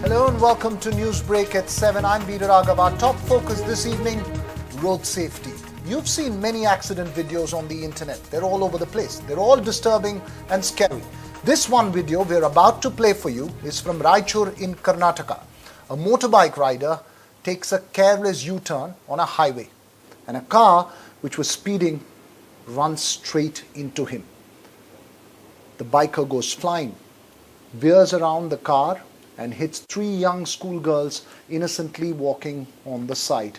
Hello and welcome to Newsbreak at 7. I'm Peter Raghav. Our top focus this evening, road safety. You've seen many accident videos on the internet. They're all over the place. They're all disturbing and scary. This one video we're about to play for you is from Raichur in Karnataka. A motorbike rider takes a careless U-turn on a highway, and a car which was speeding runs straight into him. The biker goes flying, veers around the car and hits three young schoolgirls innocently walking on the side.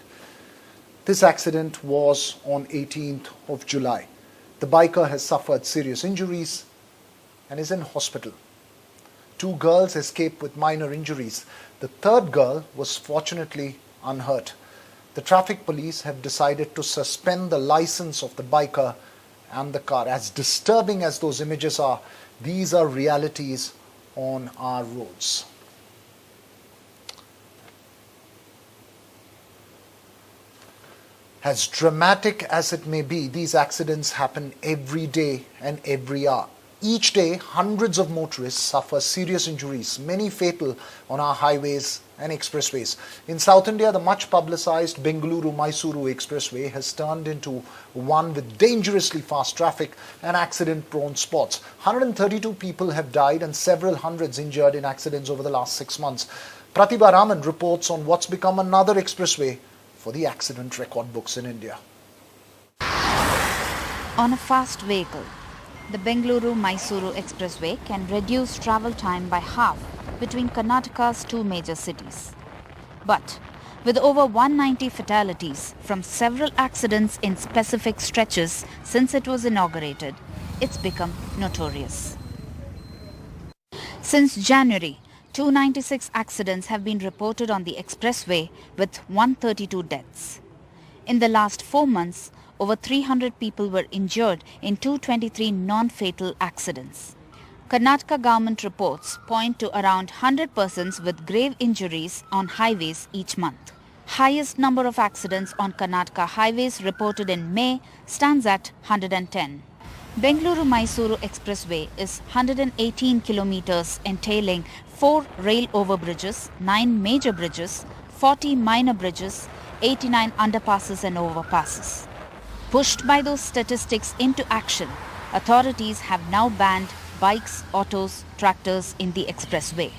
This accident was on 18th of July. The biker has suffered serious injuries and is in hospital. Two girls escaped with minor injuries. The third girl was fortunately unhurt. The traffic police have decided to suspend the license of the biker and the car. As disturbing as those images are, these are realities on our roads. As dramatic as it may be, these accidents happen every day and every hour. Each day, hundreds of motorists suffer serious injuries, many fatal on our highways and expressways. In South India, the much publicized Bengaluru-Mysuru Expressway has turned into one with dangerously fast traffic and accident-prone spots. 132 people have died and several hundreds injured in accidents over the last 6 months. Pratibha Raman reports on what's become another expressway for the accident record books in India. On a fast vehicle, the Bengaluru-Mysuru Expressway can reduce travel time by half between Karnataka's two major cities. But with over 190 fatalities from several accidents in specific stretches since it was inaugurated, it's become notorious. Since January, 296 accidents have been reported on the expressway with 132 deaths. In the last 4 months, over 300 people were injured in 223 non-fatal accidents. Karnataka government reports point to around 100 persons with grave injuries on highways each month. Highest number of accidents on Karnataka highways reported in May stands at 110. Bengaluru-Mysuru Expressway is 118 kilometers entailing 4 rail overbridges, 9 major bridges, 40 minor bridges, 89 underpasses and overpasses. Pushed by those statistics into action, authorities have now banned bikes, autos, tractors in the expressway.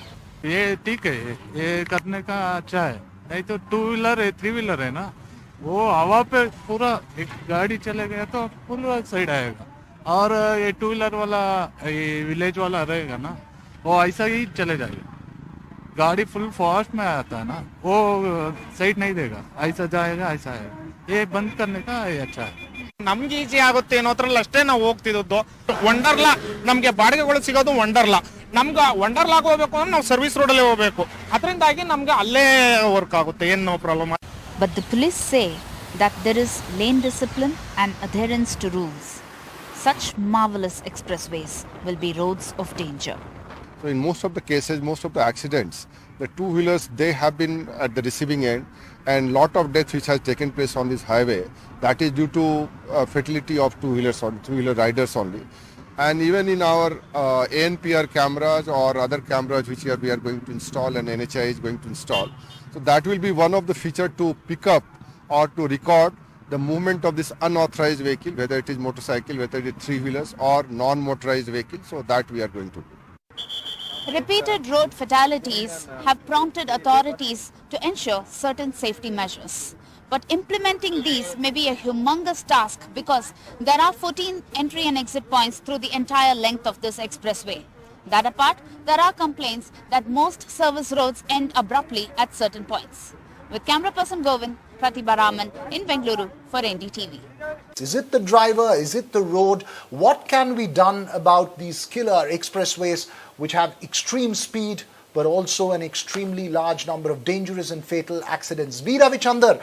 ये ठीक है, ये करने का अच्छा है. नहीं तो 2 व्हीलर है, 3 व्हीलर है ना, वो हवा पे पूरा एक गाड़ी चले गया तो पूरा साइड आएगा. और ये 2 व्हीलर वाला ये विलेज वाला रहेगा ना, वो ऐसा ही चले जाएगा. गाड़ी फुल फास्ट में आता है ना, वो साइड नहीं देगा, ऐसा जाएगा, ऐसा है. ये बंद करने का ये अच्छा है. ನಮ್ಗೆ ಈಸಿ ಆಗುತ್ತೆ ಅನ್ನೋದ್ರಲ್ಲಿ ಅಷ್ಟೇ ನಾವು ಹೋಗ್ತಿದ್ದು. ವಂಡರ್ಲಾ ನಮ್ಗೆ ಬಾಡಿಗೆಗಳು ಸಿಗೋದು ವಂಡರ್ಲಾ. ನಮ್ಗೆ ವಂಡರ್ಲಾಗ್ ಹೋಗ್ಬೇಕು ಅಂದ್ರೆ ನಾವು ಸರ್ವಿಸ್ ರೋಡ್ ಅಲ್ಲೇ ಹೋಗ್ಬೇಕು. ಅದರಿಂದಾಗಿ ನಮ್ಗೆ ಅಲ್ಲೇ ವರ್ಕ್ ಆಗುತ್ತೆ, ಏನು no problem. But the police say that there is lane discipline and adherence to rules. Such marvelous expressways will be roads of danger. So in most of the cases, most of the accidents, the two-wheelers, they have been at the receiving end, and lot of deaths which has taken place on this highway, that is due to fatality of two-wheelers or two-wheeler riders only. And even in our ANPR cameras or other cameras which we are going to install and NHI is going to install, so that will be one of the feature to pick up or to record the movement of this unauthorized vehicle, whether it is motorcycle, whether it is three-wheelers or non-motorized vehicle, so that we are going to do. Repeated road fatalities have prompted authorities to ensure certain safety measures. But implementing these may be a humongous task because there are 14 entry and exit points through the entire length of this expressway. That apart, there are complaints that most service roads end abruptly at certain points. With camera person Govind, Pratibha Raman in Bengaluru for NDTV. Is it the driver? Is it the road? What can be done about these killer expressways which have extreme speed but also an extremely large number of dangerous and fatal accidents? V. Ravichandar,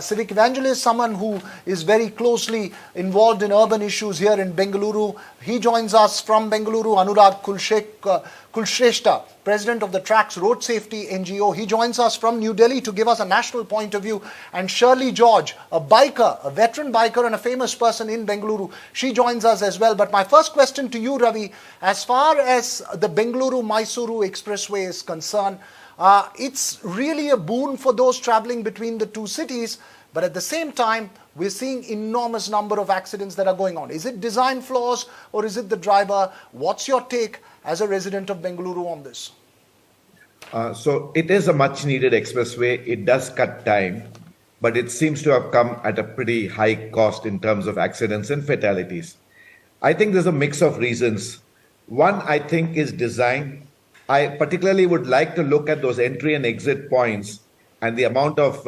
civic evangelist, someone who is very closely involved in urban issues here in Bengaluru. He joins us from Bengaluru. Anurag Kulshrestha, president of the Tracks Road Safety NGO. He joins us from New Delhi to give us a national point of view. And Shirley George, a biker, a veteran biker and a famous person in Bengaluru, she joins us as well. But my first question to you, Ravi, as far as the Bengaluru-Mysuru Expressway is concerned, it's really a boon for those traveling between the two cities. But at the same time, we're seeing enormous number of accidents that are going on. Is it design flaws or is it the driver? What's your take as a resident of Bengaluru on this? So it is a much needed expressway. It does cut time, but it seems to have come at a pretty high cost in terms of accidents and fatalities. I think there's a mix of reasons. One, I think, is design. I particularly would like to look at those entry and exit points and the amount of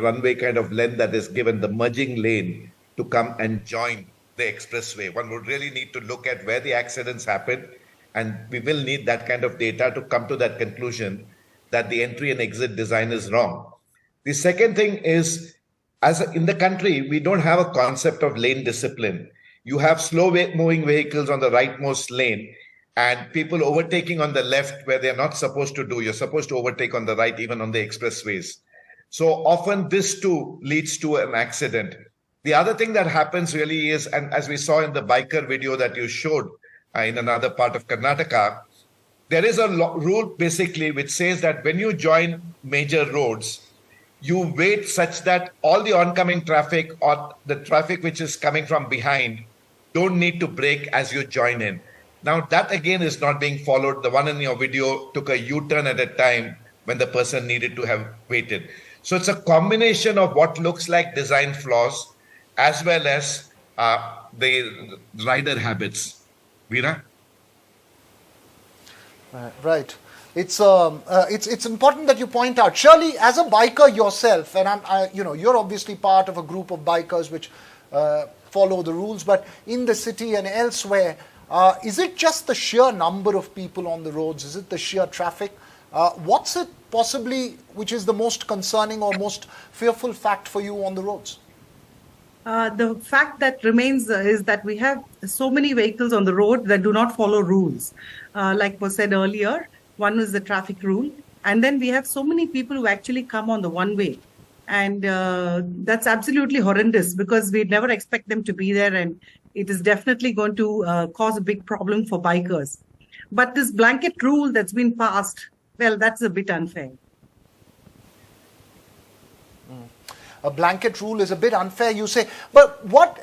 runway kind of length that is given, the merging lane to come and join the expressway. One would really need to look at where the accidents happen, and we will need that kind of data to come to that conclusion that the entry and exit design is wrong. The second thing is, in the country, we don't have a concept of lane discipline. You have slow moving vehicles on the rightmost lane and people overtaking on the left where they're not supposed to do. You're supposed to overtake on the right, even on the expressways. So often this too leads to an accident. The other thing that happens really is, and as we saw in the biker video that you showed in another part of Karnataka, there is a rule basically which says that when you join major roads, you wait such that all the oncoming traffic or the traffic which is coming from behind don't need to brake as you join in. Now that again is not being followed. The one in your video took a U-turn at a time when the person needed to have waited. So it's a combination of what looks like design flaws as well as the rider habits. Veera? Right. It's important that you point out. Shirley, as a biker yourself, and you're obviously part of a group of bikers which follow the rules, but in the city and elsewhere, is it just the sheer number of people on the roads? Is it the sheer traffic? What's it possibly which is the most concerning or most fearful fact for you on the roads? The fact that remains is that we have so many vehicles on the road that do not follow rules. Like was said earlier, one is the traffic rule. And then we have so many people who actually come on the one way. And that's absolutely horrendous because we'd never expect them to be there. And it is definitely going to cause a big problem for bikers. But this blanket rule that's been passed, well, that's a bit unfair. A blanket rule is a bit unfair, you say. But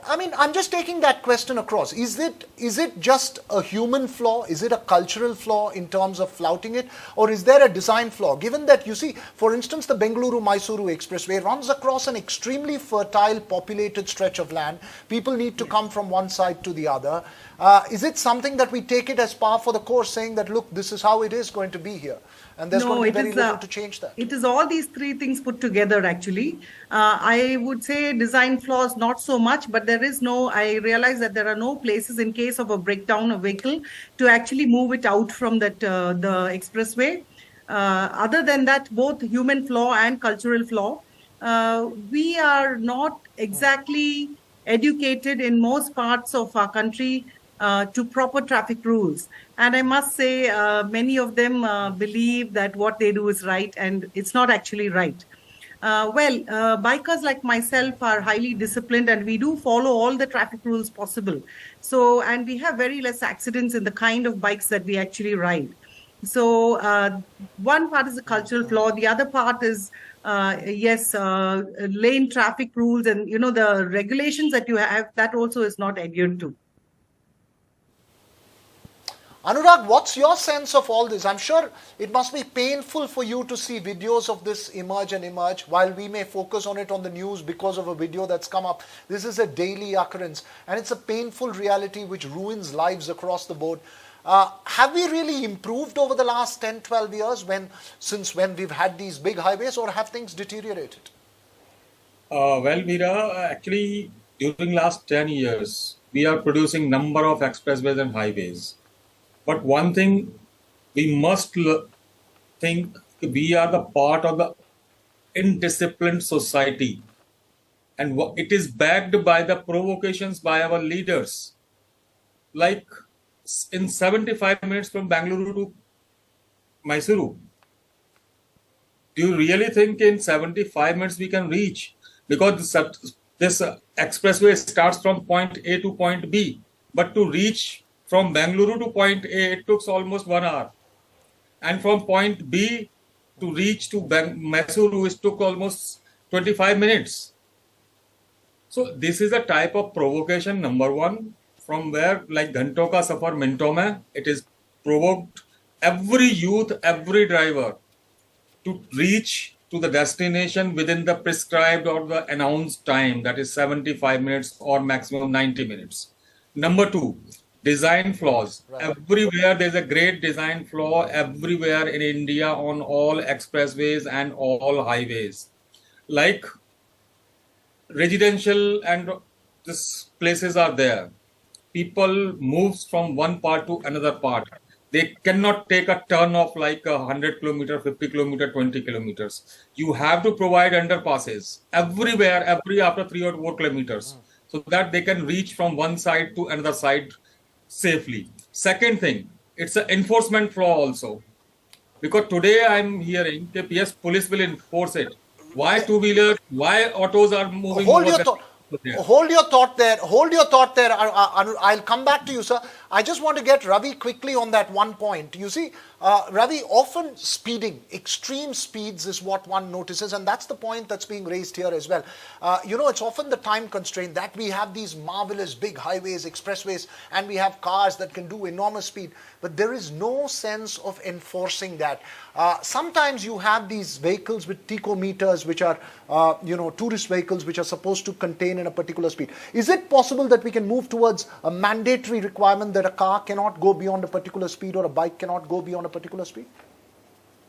I'm just taking that question across. Is it just a human flaw? Is it a cultural flaw in terms of flouting it? Or is there a design flaw? Given that, you see, for instance, the Bengaluru-Mysuru Expressway runs across an extremely fertile, populated stretch of land. People need to come from one side to the other. Is it something that we take it as par for the course, saying that, look, this is how it is going to be here? And there's going to be very little to change that. It is all these three things put together, actually. I would say design flaws, not so much, but I realize that there are no places in case of a breakdown of vehicle to actually move it out from the expressway. Other than that, both human flaw and cultural flaw, we are not exactly educated in most parts of our country to proper traffic rules. And I must say, many of them believe that what they do is right, and it's not actually right. Bikers like myself are highly disciplined, and we do follow all the traffic rules possible. So, and we have very less accidents in the kind of bikes that we actually ride. So, one part is a cultural flaw. The other part is, lane traffic rules and, the regulations that you have, that also is not adhered to. Anurag, what's your sense of all this? I'm sure it must be painful for you to see videos of this emerge. While we may focus on it on the news because of a video that's come up, this is a daily occurrence, and it's a painful reality which ruins lives across the board. Have we really improved over the last 10, 12 years since when we've had these big highways, or have things deteriorated? Veera, actually, during last 10 years, we are producing number of expressways and highways. But one thing we must think, we are the part of the indisciplined society. And it is backed by the provocations by our leaders. Like in 75 minutes from Bengaluru to Mysuru. Do you really think in 75 minutes we can reach? Because this expressway starts from point A to point B, but to reach from Bengaluru to point A, it took almost 1 hour. And from point B to reach to Mysuru, it took almost 25 minutes. So this is a type of provocation, number one, from where like Ghanto ka safar minto mein, it is provoked every youth, every driver to reach to the destination within the prescribed or the announced time, that is 75 minutes or maximum 90 minutes. Number two, design flaws. Right. Everywhere there's a great design flaw everywhere in India on all expressways and all highways. Like residential and these places are there. People moves from one part to another part. They cannot take a turn of like 100 kilometer, 50 kilometer, 20 kilometers. You have to provide underpasses everywhere, every after 3 or 4 kilometers, so that they can reach from one side to another side safely. Second thing, it's an enforcement flaw also. Because today I'm hearing that yes, police will enforce it. Why two-wheelers, why autos are moving Hold over your thought. Hold your thought there. Hold your thought there. I'll come back to you, sir. I just want to get Ravi quickly on that one point. You see, Ravi, often speeding, extreme speeds is what one notices, and that's the point that's being raised here as well. It's often the time constraint that we have these marvelous big highways, expressways, and we have cars that can do enormous speed, but there is no sense of enforcing that. Sometimes you have these vehicles with tachometers, which are, tourist vehicles, which are supposed to contain in a particular speed. Is it possible that we can move towards a mandatory requirement that a car cannot go beyond a particular speed or a bike cannot go beyond a particular speed?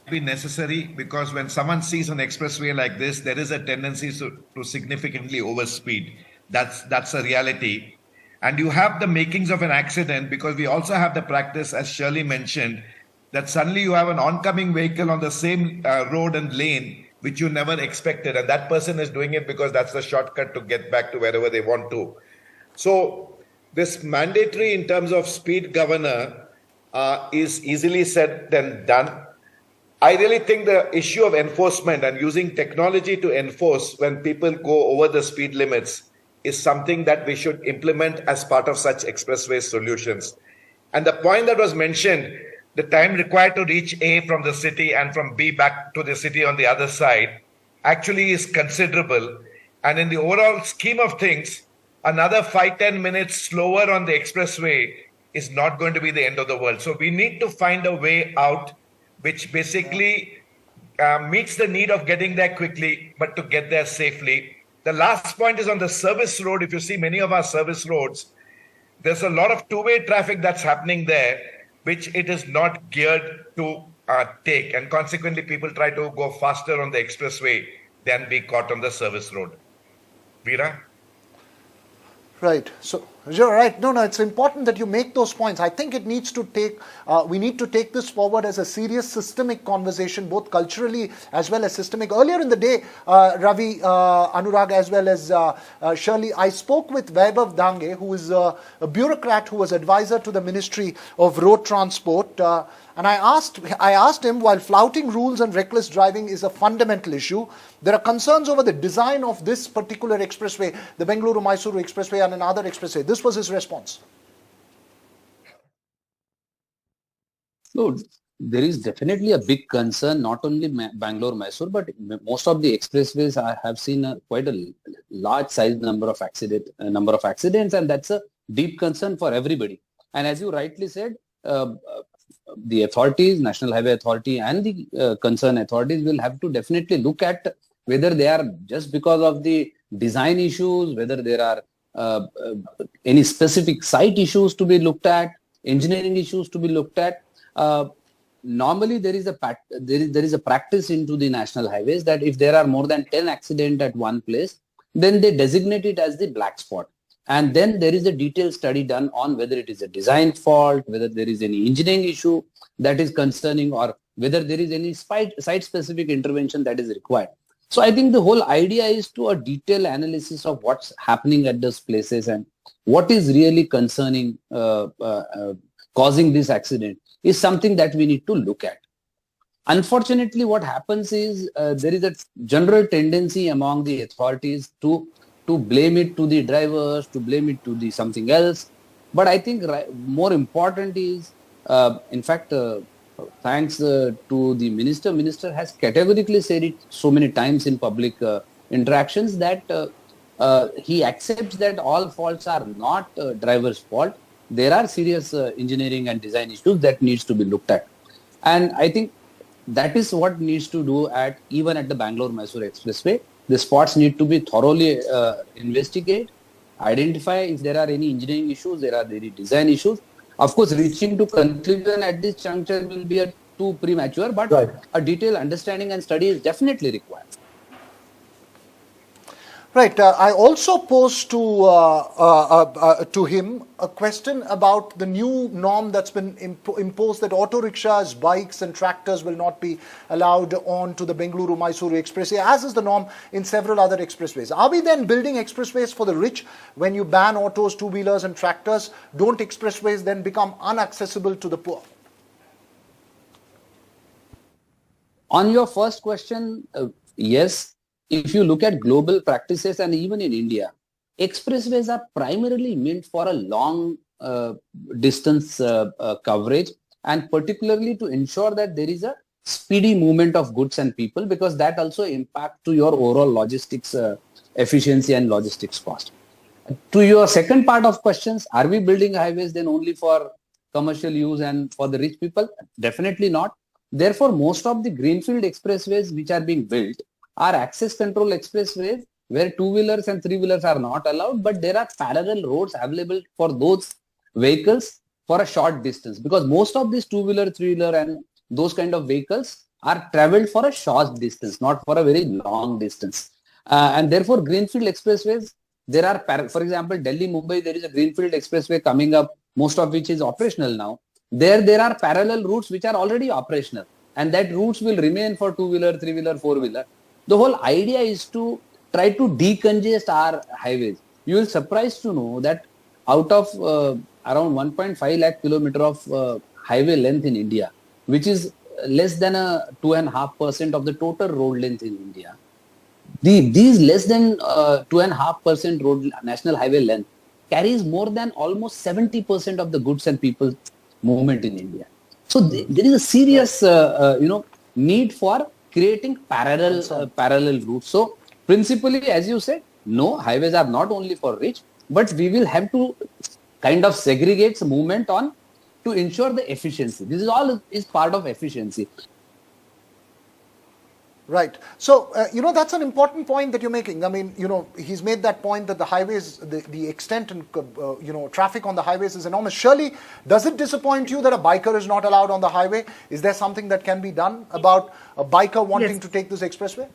Be necessary, because when someone sees an expressway like this, there is a tendency to significantly overspeed. That's a reality. And you have the makings of an accident, because we also have the practice, as Shirley mentioned, that suddenly you have an oncoming vehicle on the same road and lane which you never expected, and that person is doing it because that's the shortcut to get back to wherever they want to. So this mandatory in terms of speed governor is easily said than done. I really think the issue of enforcement and using technology to enforce when people go over the speed limits is something that we should implement as part of such expressway solutions. And the point that was mentioned, the time required to reach A from the city and from B back to the city on the other side actually is considerable. And in the overall scheme of things, another 5-10 minutes slower on the expressway is not going to be the end of the world. So we need to find a way out which basically meets the need of getting there quickly, but to get there safely. The last point is on the service road. If you see many of our service roads, there's a lot of two-way traffic that's happening there, which it is not geared to take. And consequently, people try to go faster on the expressway than be caught on the service road. Veera? Right. So you're right. No, it's important that you make those points. I think it needs to take, we need to take this forward as a serious systemic conversation, both culturally as well as systemic. Earlier in the day, Ravi, Anurag, as well as Shirley, I spoke with Vaibhav Dange, who is a bureaucrat who was advisor to the Ministry of Road Transport. And I asked him, while flouting rules and reckless driving is a fundamental issue, there are concerns over the design of this particular expressway, the Bengaluru-Mysuru expressway and another expressway. This was his response. No, there is definitely a big concern, not only Bangalore-Mysuru, but most of the expressways I have seen quite a large size number of accidents, and that's a deep concern for everybody. And as you rightly said, the authorities, National Highway Authority and the concerned authorities will have to definitely look at whether they are just because of the design issues, whether there are any specific site issues to be looked at, engineering issues to be looked at. Normally, there is a practice into the national highways that if there are more than 10 accidents at one place, then they designate it as the black spot. And then there is a detailed study done on whether it is a design fault, whether there is any engineering issue that is concerning, or whether there is any site-specific intervention that is required. So I think the whole idea is to a detailed analysis of what's happening at those places and what is really concerning, causing this accident is something that we need to look at. Unfortunately, what happens is there is a general tendency among the authorities to blame it to the drivers, to blame it to the something else. But I think more important is, in fact, thanks to the minister. Minister has categorically said it so many times in public interactions that he accepts that all faults are not driver's fault. There are serious engineering and design issues that needs to be looked at. And I think that is what needs to do even at the Bangalore-Mysuru Expressway. The spots need to be thoroughly investigated, identify if there are any engineering issues, there are any design issues. Of course, reaching to conclusion at this juncture will be too premature, but a detailed understanding and study is definitely required. Right. I also posed to him a question about the new norm that's been imposed that auto rickshaws, bikes and tractors will not be allowed on to the Bengaluru-Mysuru Expressway, as is the norm in several other expressways. Are we then building expressways for the rich when you ban autos, two-wheelers and tractors? Don't expressways then become inaccessible to the poor? On your first question, yes. If you look at global practices and even in India, expressways are primarily meant for a long distance coverage, and particularly to ensure that there is a speedy movement of goods and people, because that also impacts to your overall logistics efficiency and logistics cost. To your second part of questions, are we building highways then only for commercial use and for the rich people? Definitely not. Therefore, most of the greenfield expressways which are being built are access control expressways where two-wheelers and three-wheelers are not allowed, but there are parallel roads available for those vehicles for a short distance, because most of these two-wheeler, three-wheeler and those kind of vehicles are traveled for a short distance, not for a very long distance. And therefore, greenfield expressways, there are, for example, Delhi-Mumbai, there is a greenfield expressway coming up, most of which is operational now. There are parallel routes which are already operational, and that routes will remain for two-wheeler, three-wheeler, four-wheeler. The whole idea is to try to decongest our highways. You will surprised to know that out of around 1.5 lakh kilometer of highway length in India, which is less than 2.5% of the total road length in India, these less than 2.5% road national highway length carries more than almost 70% of the goods and people movement in India. So there is a serious need for creating parallel routes. So principally, as you said, no, highways are not only for rich, but we will have to kind of segregate the movement on to ensure the efficiency. This is all is part of efficiency. Right. So, that's an important point that you're making. I mean, he's made that point that the highways, the extent and, traffic on the highways is enormous. Surely, does it disappoint you that a biker is not allowed on the highway? Is there something that can be done about a biker wanting to take this expressway?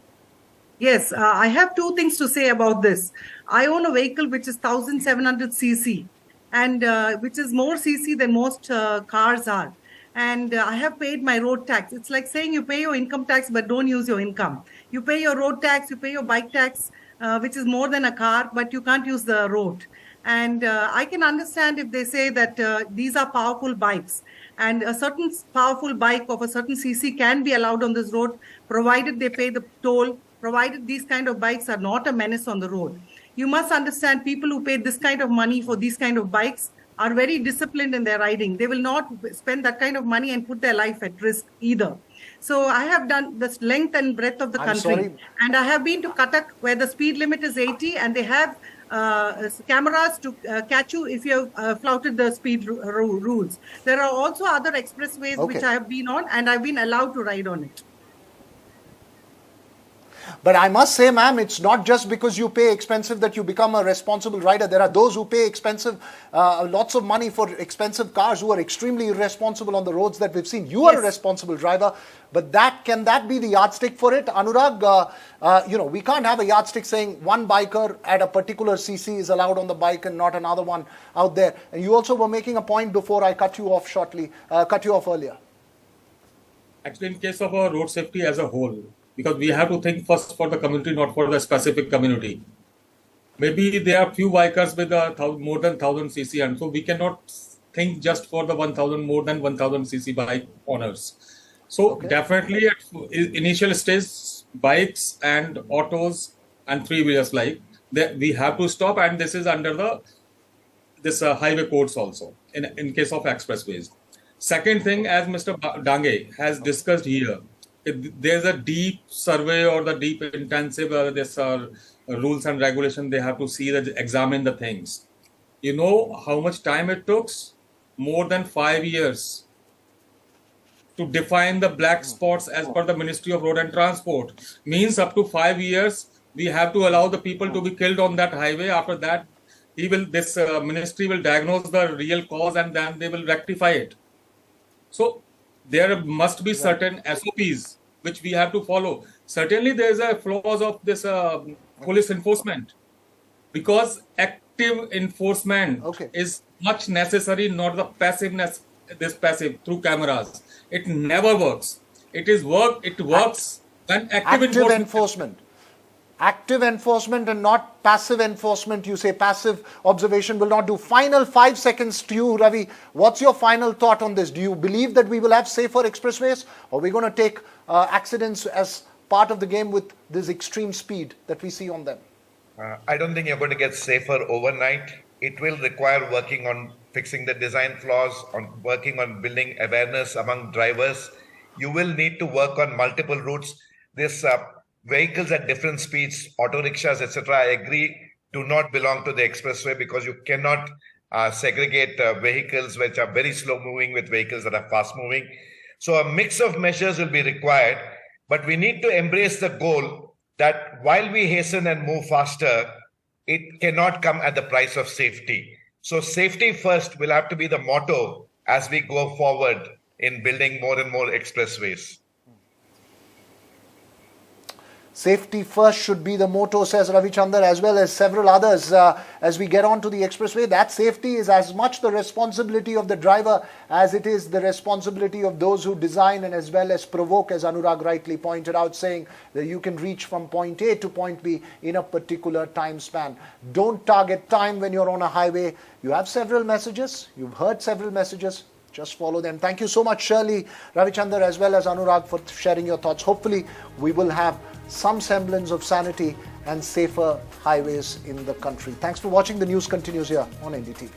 Yes, I have two things to say about this. I own a vehicle which is 1700 cc and which is more cc than most cars are. And I have paid my road tax. It's like saying you pay your income tax but don't use your income. You pay your road tax, you pay your bike tax, which is more than a car, but you can't use the road. And I can understand if they say that these are powerful bikes, and a certain powerful bike of a certain cc can be allowed on this road, provided they pay the toll, provided these kind of bikes are not a menace on the road. You must understand people who pay this kind of money for these kind of bikes are very disciplined in their riding. They will not spend that kind of money and put their life at risk either. So I have done this length and breadth of the country. And I have been to Cuttack where the speed limit is 80 and they have cameras to catch you if you have flouted the speed rules. There are also other expressways which I have been on and I've been allowed to ride on it. But I must say, ma'am, it's not just because you pay expensive that you become a responsible rider. There are those who pay expensive, lots of money for expensive cars who are extremely irresponsible on the roads that we've seen. You are a responsible driver, but can that be the yardstick for it? Anurag, we can't have a yardstick saying one biker at a particular cc is allowed on the bike and not another one out there. And you also were making a point before I cut you off earlier. Actually, in case of road safety as a whole, because we have to think first for the community, not for the specific community. Maybe there are few bikers with more than 1000 cc, and so we cannot think just for the more than 1000 cc bike owners. So definitely at initial stage, bikes and autos and three-wheelers we have to stop, and this is under this highway codes also in case of expressways. Second thing, as Mr. Dange has discussed here, there's a deep survey or the deep intensive rules and regulation. They have to examine the things. You know how much time it took? More than 5 years to define the black spots as per the Ministry of Road and Transport. Means up to 5 years we have to allow the people to be killed on that highway. After that, this ministry will diagnose the real cause and then they will rectify it. So there must be certain SOPs which we have to follow. Certainly there is a flaws of this police enforcement, because active enforcement is much necessary, not the passiveness, passive through cameras. It never works. It works when active enforcement. Active enforcement and not passive enforcement. You say passive observation will not do. Final 5 seconds to you, Ravi. What's your final thought on this? Do you believe that we will have safer expressways, or are we going to take accidents as part of the game with this extreme speed that we see on them? I don't think you're going to get safer overnight. It will require working on fixing the design flaws, on working on building awareness among drivers. You will need to work on multiple routes. This vehicles at different speeds, auto rickshaws, etc., I agree, do not belong to the expressway, because you cannot segregate vehicles which are very slow moving with vehicles that are fast moving. So a mix of measures will be required, but we need to embrace the goal that while we hasten and move faster, it cannot come at the price of safety. So safety first will have to be the motto as we go forward in building more and more expressways. Safety first should be the motto, says Ravichandar, as well as several others. As we get on to the expressway, that safety is as much the responsibility of the driver as it is the responsibility of those who design and as well as provoke, as Anurag rightly pointed out, saying that you can reach from point A to point B in a particular time span. Don't target time when you're on a highway. You have several messages. You've heard several messages. Just follow them. Thank you so much, Shirley, Ravichandar, as well as Anurag, for sharing your thoughts. Hopefully, we will have some semblance of sanity and safer highways in the country. Thanks for watching. The news continues here on NDTV.